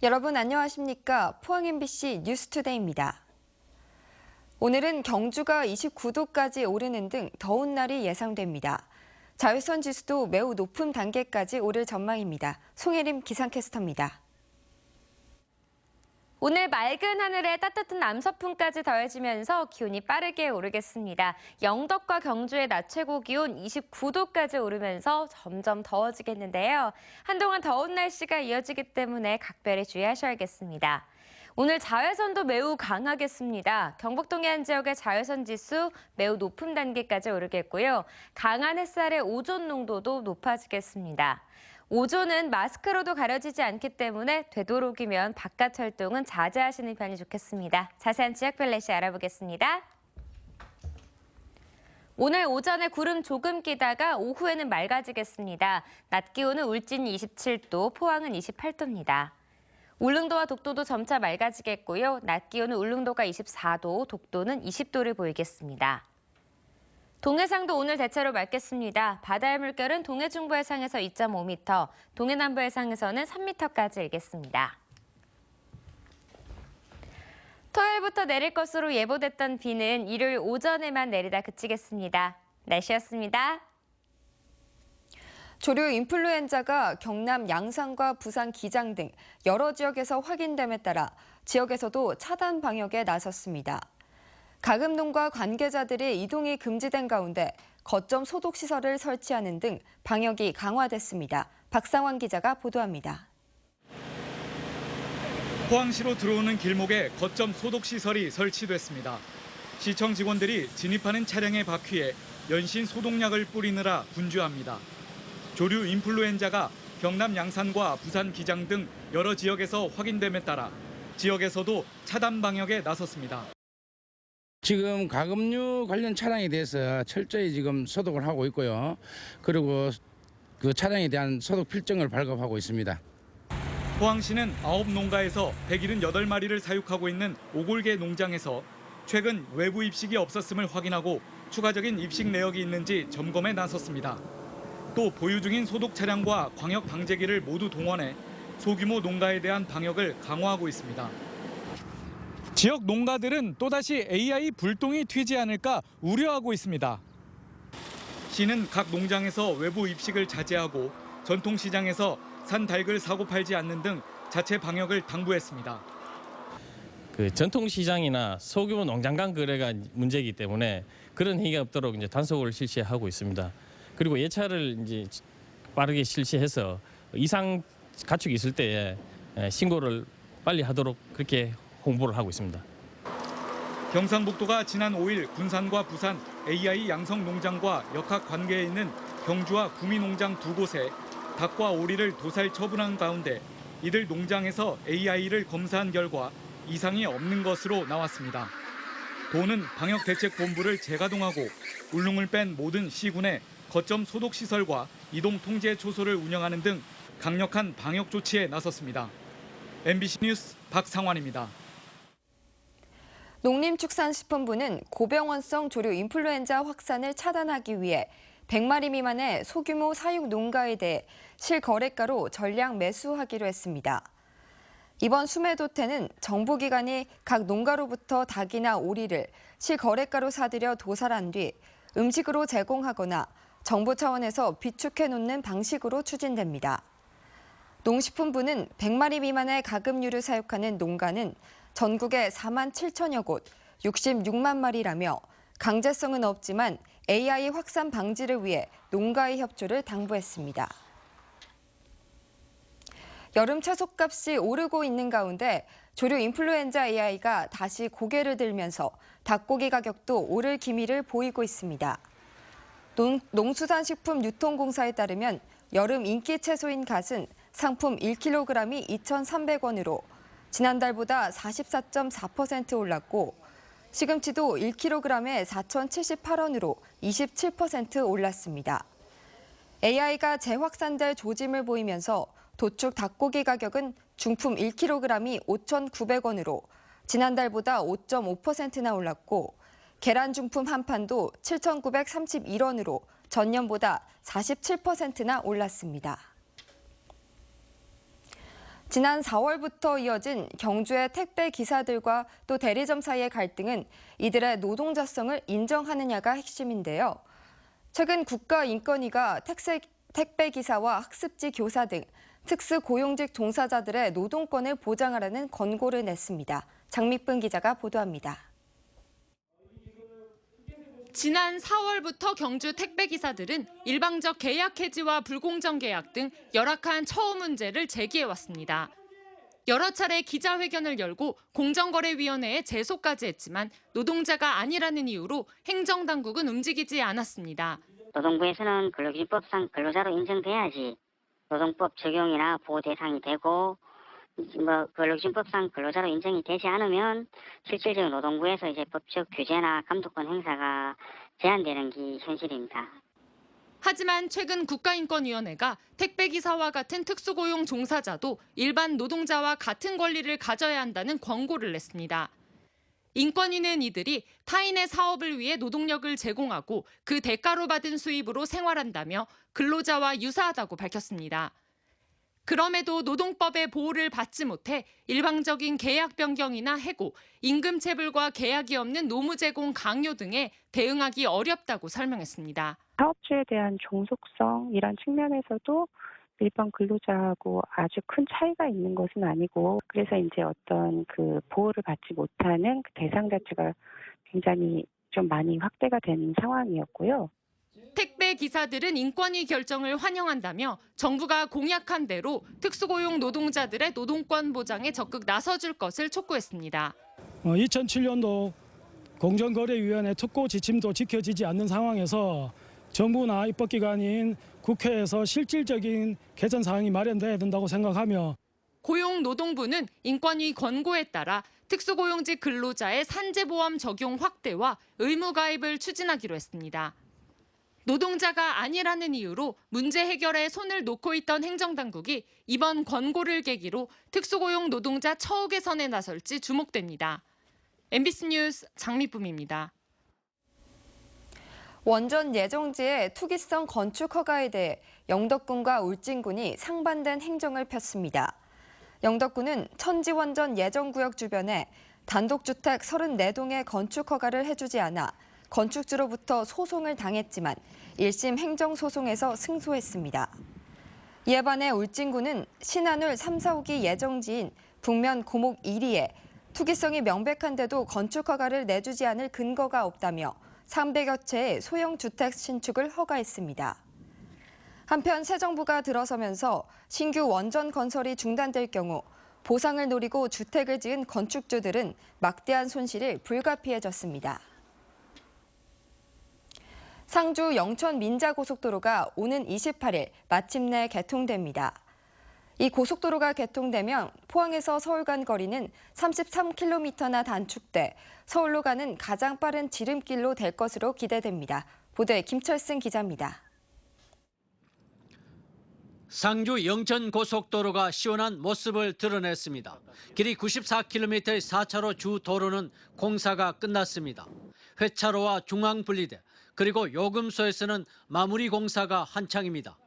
여러분 안녕하십니까? 포항 MBC 뉴스투데이입니다. 오늘은 경주가 29도까지 오르는 등 더운 날이 예상됩니다. 자외선 지수도 매우 높은 단계까지 오를 전망입니다. 송혜림 기상캐스터입니다. 오늘 맑은 하늘에 따뜻한 남서풍까지 더해지면서 기온이 빠르게 오르겠습니다. 영덕과 경주의 낮 최고 기온 29도까지 오르면서 점점 더워지겠는데요. 한동안 더운 날씨가 이어지기 때문에 각별히 주의하셔야겠습니다. 오늘 자외선도 매우 강하겠습니다. 경북 동해안 지역의 자외선 지수 매우 높은 단계까지 오르겠고요. 강한 햇살의 오존 농도도 높아지겠습니다. 오존은 마스크로도 가려지지 않기 때문에 되도록이면 바깥 활동은 자제하시는 편이 좋겠습니다. 자세한 지역별 날씨 알아보겠습니다. 오늘 오전에 구름 조금 끼다가 오후에는 맑아지겠습니다. 낮 기온은 울진 27도, 포항은 28도입니다. 울릉도와 독도도 점차 맑아지겠고요. 낮 기온은 울릉도가 24도, 독도는 20도를 보이겠습니다. 동해상도 오늘 대체로 맑겠습니다. 바다의 물결은 동해 중부 해상에서 2.5m, 동해 남부 해상에서는 3m까지 일겠습니다. 토요일부터 내릴 것으로 예보됐던 비는 일요일 오전에만 내리다 그치겠습니다. 날씨였습니다. 조류 인플루엔자가 경남 양산과 부산 기장 등 여러 지역에서 확인됨에 따라 지역에서도 차단 방역에 나섰습니다. 가금농가 관계자들의 이동이 금지된 가운데 거점 소독 시설을 설치하는 등 방역이 강화됐습니다. 박상환 기자가 보도합니다. 포항시로 들어오는 길목에 거점 소독 시설이 설치됐습니다. 시청 직원들이 진입하는 차량의 바퀴에 연신 소독약을 뿌리느라 분주합니다. 조류 인플루엔자가 경남 양산과 부산 기장 등 여러 지역에서 확인됨에 따라 지역에서도 차단 방역에 나섰습니다. 지금 가금류 관련 차량에 대해서 철저히 지금 소독을 하고 있고요. 그리고 그 차량에 대한 소독 필증을 발급하고 있습니다. 포항시는 9농가에서 178마리를 사육하고 있는 오골계 농장에서 최근 외부 입식이 없었음을 확인하고 추가적인 입식 내역이 있는지 점검에 나섰습니다. 또 보유 중인 소독 차량과 광역 방제기를 모두 동원해 소규모 농가에 대한 방역을 강화하고 있습니다. 지역 농가들은 또다시 AI 불똥이 튀지 않을까 우려하고 있습니다. 시는 각 농장에서 외부 입식을 자제하고 전통시장에서 산 닭을 사고 팔지 않는 등 자체 방역을 당부했습니다. 그 전통시장이나 소규모 농장 간 거래가 문제이기 때문에 그런 행위가 없도록 이제 단속을 실시하고 있습니다. 그리고 예찰을 이제 빠르게 실시해서 이상 가축이 있을 때에 신고를 빨리 하도록 그렇게 홍보를 하고 있습니다. 경상북도가 지난 5일 군산과 부산 AI 양성 농장과 역학 관계에 있는 경주와 구미농장 두 곳에 닭과 오리를 도살 처분한 가운데 이들 농장에서 AI를 검사한 결과 이상이 없는 것으로 나왔습니다. 도는 방역대책본부를 재가동하고 울릉을 뺀 모든 시군에 거점 소독시설과 이동 통제 초소를 운영하는 등 강력한 방역 조치에 나섰습니다. MBC 뉴스 박상환입니다. 농림축산식품부는 고병원성 조류 인플루엔자 확산을 차단하기 위해 100마리 미만의 소규모 사육 농가에 대해 실거래가로 전량 매수하기로 했습니다. 이번 수매도태는 정부기관이 각 농가로부터 닭이나 오리를 실거래가로 사들여 도살한 뒤 음식으로 제공하거나 정부 차원에서 비축해 놓는 방식으로 추진됩니다. 농식품부는 100마리 미만의 가금류를 사육하는 농가는 전국에 4만 7천여 곳, 66만 마리라며 강제성은 없지만 AI 확산 방지를 위해 농가의 협조를 당부했습니다. 여름 채소값이 오르고 있는 가운데 조류 인플루엔자 AI가 다시 고개를 들면서 닭고기 가격도 오를 기미를 보이고 있습니다. 농수산식품유통공사에 따르면 여름 인기 채소인 갓은 상품 1kg이 2,300원으로 지난달보다 44.4% 올랐고 시금치도 1kg에 4,078원으로 27% 올랐습니다. AI가 재확산될 조짐을 보이면서 도축 닭고기 가격은 중품 1kg이 5,900원으로 지난달보다 5.5%나 올랐고 계란 중품 한 판도 7,931원으로 전년보다 47%나 올랐습니다. 지난 4월부터 이어진 경주의 택배 기사들과 또 대리점 사이의 갈등은 이들의 노동자성을 인정하느냐가 핵심인데요. 최근 국가인권위가 택배 기사와 학습지 교사 등 특수고용직 종사자들의 노동권을 보장하라는 권고를 냈습니다. 장미쁜 기자가 보도합니다. 지난 4월부터 경주 택배기사들은 일방적 계약 해지와 불공정 계약 등 열악한 처우 문제를 제기해왔습니다. 여러 차례 기자회견을 열고 공정거래위원회에 제소까지 했지만 노동자가 아니라는 이유로 행정당국은 움직이지 않았습니다. 노동부에서는 근로기준법상 근로자로 인정돼야지 노동법 적용이나 보호 대상이 되고 근로기준법상 근로자로 인정이 되지 않으면 실질적으로 노동부에서 이제 법적 규제나 감독권 행사가 제한되는 게 현실입니다. 하지만 최근 국가인권위원회가 택배기사와 같은 특수고용 종사자도 일반 노동자와 같은 권리를 가져야 한다는 권고를 냈습니다. 인권위는 이들이 타인의 사업을 위해 노동력을 제공하고 그 대가로 받은 수입으로 생활한다며 근로자와 유사하다고 밝혔습니다. 그럼에도 노동법의 보호를 받지 못해 일방적인 계약 변경이나 해고, 임금체불과 계약이 없는 노무 제공 강요 등에 대응하기 어렵다고 설명했습니다. 사업주에 대한 종속성 이런 측면에서도 일반 근로자하고 아주 큰 차이가 있는 것은 아니고 그래서 이제 어떤 그 보호를 받지 못하는 그 대상 자체가 굉장히 좀 많이 확대가 된 상황이었고요. 택배 기사들은 인권위 결정을 환영한다며 정부가 공약한 대로 특수고용 노동자들의 노동권 보장에 적극 나서줄 것을 촉구했습니다. 2007년도 공정거래위원회 특고 지침도 지켜지지 않는 상황에서 정부나 입법기관인 국회에서 실질적인 개선 사항이 마련돼야 된다고 생각하며 고용노동부는 인권위 권고에 따라 특수고용직 근로자의 산재보험 적용 확대와 의무 가입을 추진하기로 했습니다. 노동자가 아니라는 이유로 문제 해결에 손을 놓고 있던 행정당국이 이번 권고를 계기로 특수고용 노동자 처우 개선에 나설지 주목됩니다. MBC 뉴스 장미쁨입니다. 원전 예정지의 투기성 건축 허가에 대해 영덕군과 울진군이 상반된 행정을 폈습니다. 영덕군은 천지원전 예정구역 주변에 단독주택 34동의 건축 허가를 해주지 않아 건축주로부터 소송을 당했지만 1심 행정소송에서 승소했습니다. 이에 반해 울진군은 신한울 3, 4호기 예정지인 북면 고목 1리에 투기성이 명백한데도 건축 허가를 내주지 않을 근거가 없다며 300여 채의 소형 주택 신축을 허가했습니다. 한편 새 정부가 들어서면서 신규 원전 건설이 중단될 경우 보상을 노리고 주택을 지은 건축주들은 막대한 손실을 불가피해졌습니다. 상주 영천 민자고속도로가 오는 28일 마침내 개통됩니다. 이 고속도로가 개통되면 포항에서 서울 간 거리는 33km나 단축돼 서울로 가는 가장 빠른 지름길로 될 것으로 기대됩니다. 보도에 김철승 기자입니다. 상주 영천 고속도로가 시원한 모습을 드러냈습니다. 길이 94km의 4차로 주 도로는 공사가 끝났습니다. 회차로와 중앙 분리대 그리고 요금소에서는 마무리 공사가 한창입니다.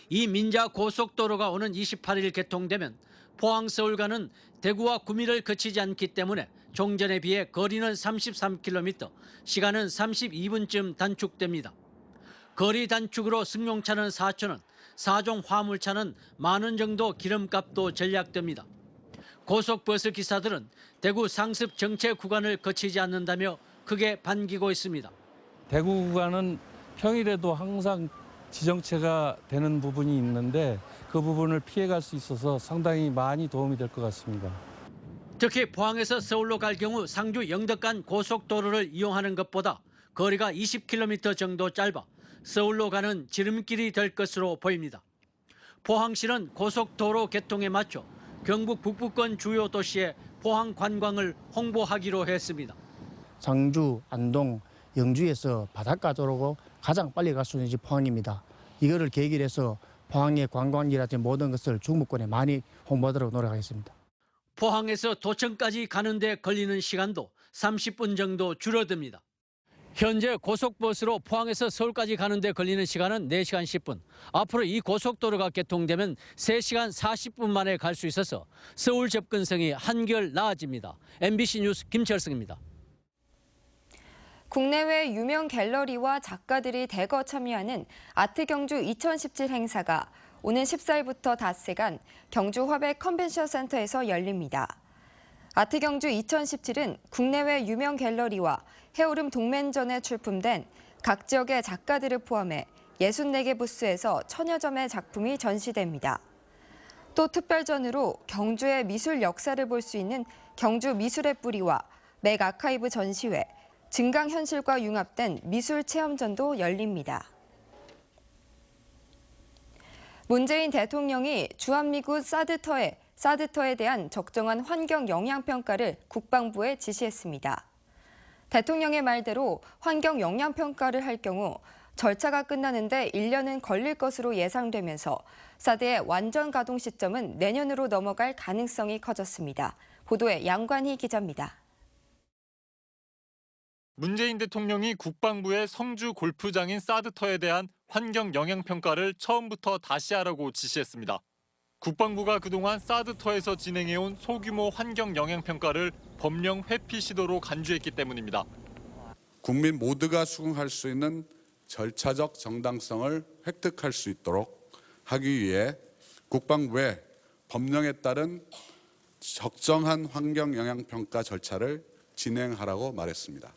이 민자 고속도로가 오는 28일 개통되면 포항 서울 가는 대구와 구미를 거치지 않기 때문에 종전에 비해 거리는 33km, 시간은 32분쯤 단축됩니다. 거리 단축으로 승용차는 4,000원, 4종 화물차는 10,000원 정도 기름값도 절약됩니다. 고속버스 기사들은 대구 상습 정체 구간을 거치지 않는다며 크게 반기고 있습니다. 대구 구간은 평일에도 항상 지정체가 되는 부분이 있는데 그 부분을 피해갈 수 있어서 상당히 많이 도움이 될 것 같습니다. 특히 포항에서 서울로 갈 경우 상주 영덕 간 고속도로를 이용하는 것보다 거리가 20km 정도 짧아 서울로 가는 지름길이 될 것으로 보입니다. 포항시는 고속도로 개통에 맞춰 경북 북부권 주요 도시에 포항 관광을 홍보하기로 했습니다. 상주, 안동, 영주에서 바닷가도로 가장 빨리 갈 수 있는 집 포항입니다. 이거를 계기로 해서 포항의 관광지라든지 모든 것을 중부권에 많이 홍보하도록 노력하겠습니다. 포항에서 도청까지 가는 데 걸리는 시간도 30분 정도 줄어듭니다. 현재 고속버스로 포항에서 서울까지 가는 데 걸리는 시간은 4시간 10분. 앞으로 이 고속도로가 개통되면 3시간 40분 만에 갈 수 있어서 서울 접근성이 한결 나아집니다. MBC 뉴스 김철승입니다. 국내외 유명 갤러리와 작가들이 대거 참여하는 아트경주 2017 행사가 오는 14일부터 닷새간 경주 화백 컨벤션 센터에서 열립니다. 아트경주 2017은 국내외 유명 갤러리와 해오름 동맨전에 출품된 각 지역의 작가들을 포함해 64개 부스에서 1000여 점의 작품이 전시됩니다. 또 특별전으로 경주의 미술 역사를 볼 수 있는 경주 미술의 뿌리와 맥 아카이브 전시회, 증강현실과 융합된 미술 체험전도 열립니다. 문재인 대통령이 주한미군 사드터에 대한 적정한 환경 영향평가를 국방부에 지시했습니다. 대통령의 말대로 환경 영향평가를 할 경우 절차가 끝나는데 1년은 걸릴 것으로 예상되면서 사드의 완전 가동 시점은 내년으로 넘어갈 가능성이 커졌습니다. 보도에 양관희 기자입니다. 문재인 대통령이 국방부의 성주 골프장인 사드터에 대한 환경 영향평가를 처음부터 다시 하라고 지시했습니다. 국방부가 그동안 사드터에서 진행해온 소규모 환경 영향평가를 법령 회피 시도로 간주했기 때문입니다. 국민 모두가 수긍할 수 있는 절차적 정당성을 획득할 수 있도록 하기 위해 국방부에 법령에 따른 적정한 환경 영향평가 절차를 진행하라고 말했습니다.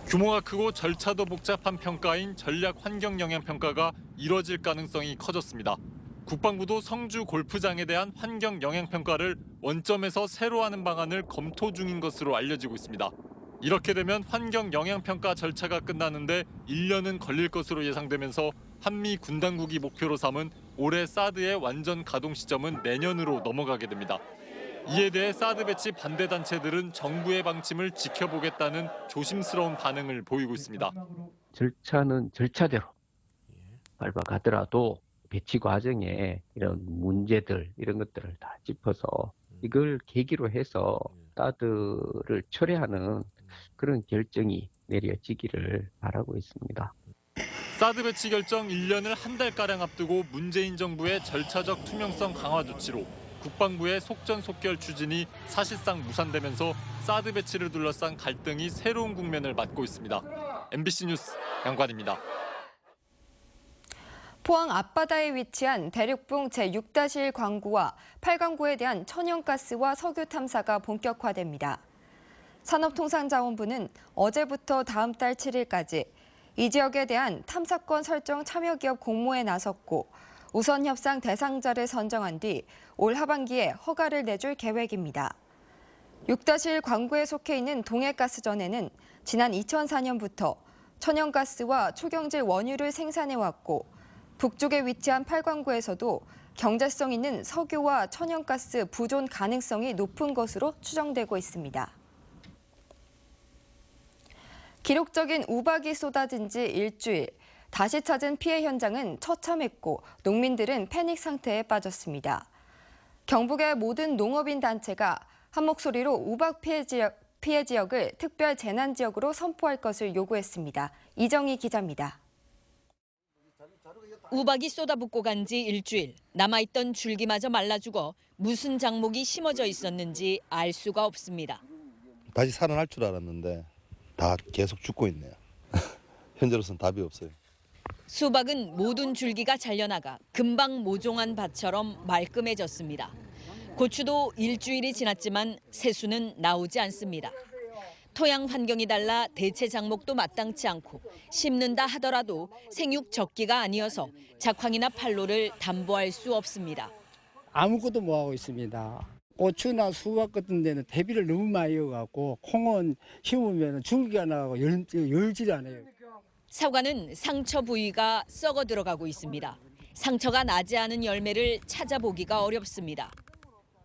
규모가 크고 절차도 복잡한 평가인 전략 환경 영향 평가가 이뤄질 가능성이 커졌습니다. 국방부도 성주 골프장에 대한 환경 영향 평가를 원점에서 새로 하는 방안을 검토 중인 것으로 알려지고 있습니다. 이렇게 되면 환경 영향 평가 절차가 끝나는데 1년은 걸릴 것으로 예상되면서 한미 군 당국이 목표로 삼은 올해 사드의 완전 가동 시점은 내년으로 넘어가게 됩니다. 이에 대해 사드 배치 반대 단체들은 정부의 방침을 지켜보겠다는 조심스러운 반응을 보이고 있습니다. 절차는 절차대로 밟아가더라도 배치 과정에 이런 문제들 이런 것들을 다 짚어서 이걸 계기로 해서 사드를 철회하는 그런 결정이 내려지기를 바라고 있습니다. 사드 배치 결정 1년을 한 달가량 앞두고 문재인 정부의 절차적 투명성 강화 조치로 국방부의 속전속결 추진이 사실상 무산되면서 사드 배치를 둘러싼 갈등이 새로운 국면을 맞고 있습니다. MBC 뉴스 양관입니다. 포항 앞바다에 위치한 대륙붕 제6-1 광구와 8광구에 대한 천연가스와 석유 탐사가 본격화됩니다. 산업통상자원부는 어제부터 다음 달 7일까지 이 지역에 대한 탐사권 설정 참여기업 공모에 나섰고 우선 협상 대상자를 선정한 뒤 올 하반기에 허가를 내줄 계획입니다. 6-1 광구에 속해 있는 동해가스전에는 지난 2004년부터 천연가스와 초경질 원유를 생산해왔고 북쪽에 위치한 8광구에서도 경제성 있는 석유와 천연가스 부존 가능성이 높은 것으로 추정되고 있습니다. 기록적인 우박이 쏟아진 지 일주일. 다시 찾은 피해 현장은 처참했고 농민들은 패닉 상태에 빠졌습니다. 경북의 모든 농업인 단체가 한 목소리로 우박 피해 지역을 특별 재난 지역으로 선포할 것을 요구했습니다. 이정희 기자입니다. 우박이 쏟아붓고 간 지 일주일, 남아있던 줄기마저 말라 죽어 무슨 작목이 심어져 있었는지 알 수가 없습니다. 다시 살아날 줄 알았는데 다 계속 죽고 있네요. 현재로서는 답이 없어요. 수박은 모든 줄기가 잘려나가 금방 모종한 밭처럼 말끔해졌습니다. 고추도 일주일이 지났지만 새수는 나오지 않습니다. 토양 환경이 달라 대체 작목도 마땅치 않고 심는다 하더라도 생육 적기가 아니어서 작황이나 판로를 담보할 수 없습니다. 아무것도 못하고 있습니다. 고추나 수박 같은 데는 대비를 너무 많이 해갖고 콩은 심으면 줄기가 나가고 열질 않아요. 사과는 상처 부위가 썩어 들어가고 있습니다. 상처가 나지 않은 열매를 찾아보기가 어렵습니다.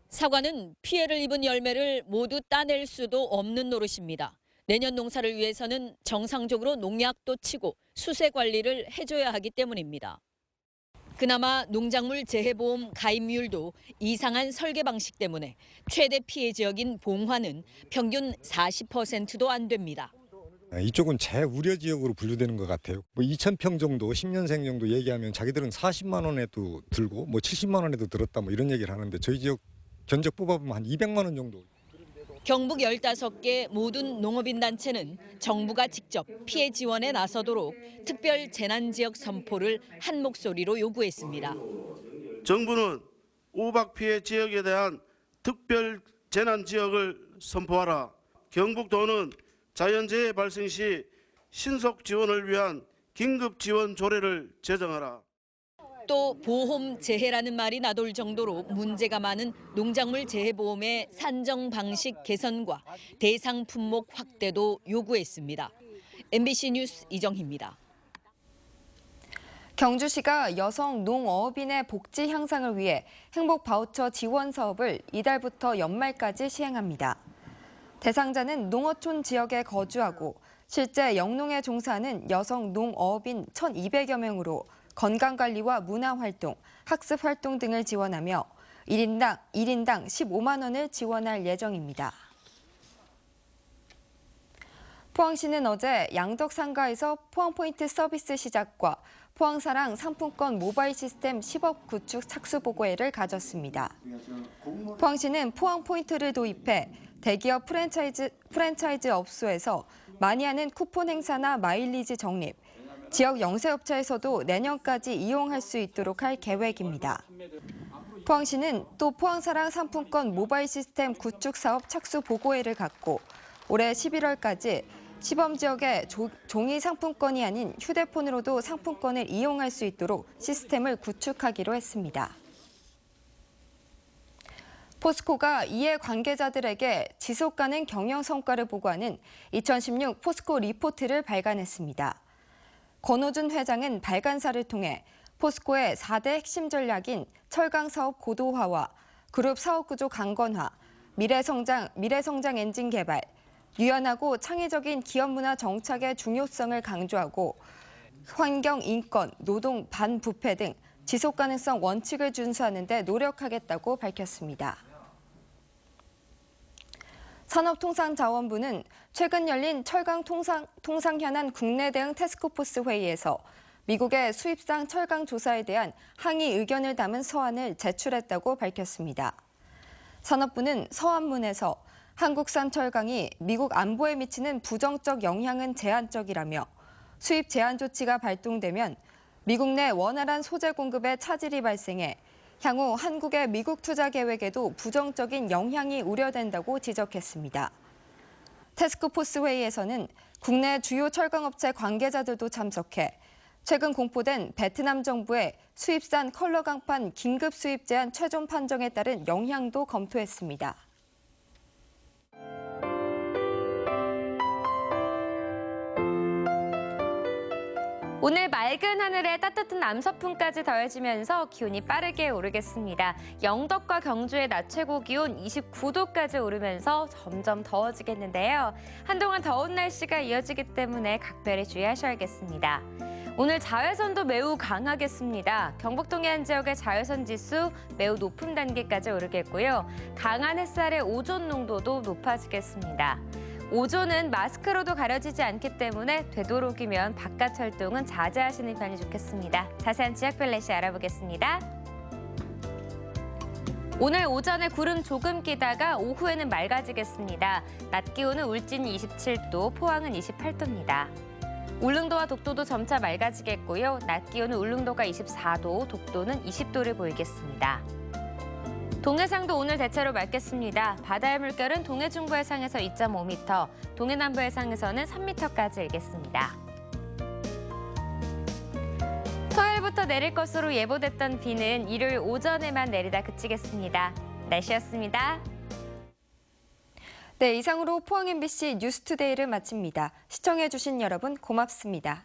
사과는 피해를 입은 열매를 모두 따낼 수도 없는 노릇입니다. 내년 농사를 위해서는 정상적으로 농약도 치고 수세 관리를 해줘야 하기 때문입니다. 그나마 농작물 재해보험 가입률도 이상한 설계 방식 때문에 최대 피해 지역인 봉화는 평균 40%도 안 됩니다. 이쪽은 재우려 지역으로 분류되는 것 같아요. 뭐 2,000평 정도 10년생 정도 얘기하면 자기들은 40만 원에도 들고 뭐 70만 원에도 들었다 뭐 이런 얘기를 하는데 저희 지역 견적 뽑아보면 한 200만 원 정도. 경북 15개 모든 농업인 단체는 정부가 직접 피해 지원에 나서도록 특별 재난지역 선포를 한 목소리로 요구했습니다. 정부는 우박 피해 지역에 대한 특별 재난지역을 선포하라. 경북도는 자연재해 발생 시 신속 지원을 위한 긴급 지원 조례를 제정하라. 또 보험 재해라는 말이 나돌 정도로 문제가 많은 농작물 재해보험의 산정 방식 개선과 대상 품목 확대도 요구했습니다. MBC 뉴스 이정희입니다. 경주시가 여성 농어업인의 복지 향상을 위해 행복 바우처 지원 사업을 이달부터 연말까지 시행합니다. 대상자는 농어촌 지역에 거주하고 실제 영농에 종사하는 여성 농어업인 1,200여 명으로 건강관리와 문화활동, 학습활동 등을 지원하며 1인당 15만 원을 지원할 예정입니다. 포항시는 어제 양덕상가에서 포항포인트 서비스 시작과 포항사랑 상품권 모바일 시스템 10억 구축 착수보고회를 가졌습니다. 포항시는 포항포인트를 도입해 대기업 프랜차이즈 업소에서 많이 하는 쿠폰 행사나 마일리지 적립, 지역 영세업체에서도 내년까지 이용할 수 있도록 할 계획입니다. 포항시는 또 포항사랑 상품권 모바일 시스템 구축 사업 착수 보고회를 갖고 올해 11월까지 시범지역에 종이 상품권이 아닌 휴대폰으로도 상품권을 이용할 수 있도록 시스템을 구축하기로 했습니다. 포스코가 이해 관계자들에게 지속가능 경영 성과를 보고하는 2016 포스코 리포트를 발간했습니다. 권호준 회장은 발간사를 통해 포스코의 4대 핵심 전략인 철강 사업 고도화와 그룹 사업 구조 강건화, 미래성장 엔진 개발, 유연하고 창의적인 기업 문화 정착의 중요성을 강조하고 환경, 인권, 노동, 반부패 등 지속 가능성 원칙을 준수하는 데 노력하겠다고 밝혔습니다. 산업통상자원부는 최근 열린 철강 통상 현안 국내 대응 태스크포스 회의에서 미국의 수입상 철강 조사에 대한 항의 의견을 담은 서한을 제출했다고 밝혔습니다. 산업부는 서한문에서 한국산 철강이 미국 안보에 미치는 부정적 영향은 제한적이라며 수입 제한 조치가 발동되면 미국 내 원활한 소재 공급에 차질이 발생해 향후 한국의 미국 투자 계획에도 부정적인 영향이 우려된다고 지적했습니다. 태스크포스 회의에서는 국내 주요 철강업체 관계자들도 참석해 최근 공포된 베트남 정부의 수입산 컬러 강판 긴급 수입 제한 최종 판정에 따른 영향도 검토했습니다. 오늘 맑은 하늘에 따뜻한 남서풍까지 더해지면서 기온이 빠르게 오르겠습니다. 영덕과 경주의 낮 최고 기온 29도까지 오르면서 점점 더워지겠는데요. 한동안 더운 날씨가 이어지기 때문에 각별히 주의하셔야겠습니다. 오늘 자외선도 매우 강하겠습니다. 경북 동해안 지역의 자외선 지수 매우 높은 단계까지 오르겠고요. 강한 햇살의 오존 농도도 높아지겠습니다. 오존은 마스크로도 가려지지 않기 때문에 되도록이면 바깥 활동은 자제하시는 편이 좋겠습니다. 자세한 지역별 날씨 알아보겠습니다. 오늘 오전에 구름 조금 끼다가 오후에는 맑아지겠습니다. 낮 기온은 울진이 27도, 포항은 28도입니다. 울릉도와 독도도 점차 맑아지겠고요. 낮 기온은 울릉도가 24도, 독도는 20도를 보이겠습니다. 동해상도 오늘 대체로 맑겠습니다. 바다의 물결은 동해 중부 해상에서 2.5m, 동해 남부 해상에서는 3m까지 일겠습니다. 토요일부터 내릴 것으로 예보됐던 비는 일요일 오전에만 내리다 그치겠습니다. 날씨였습니다. 네, 이상으로 포항 MBC 뉴스투데이를 마칩니다. 시청해주신 여러분 고맙습니다.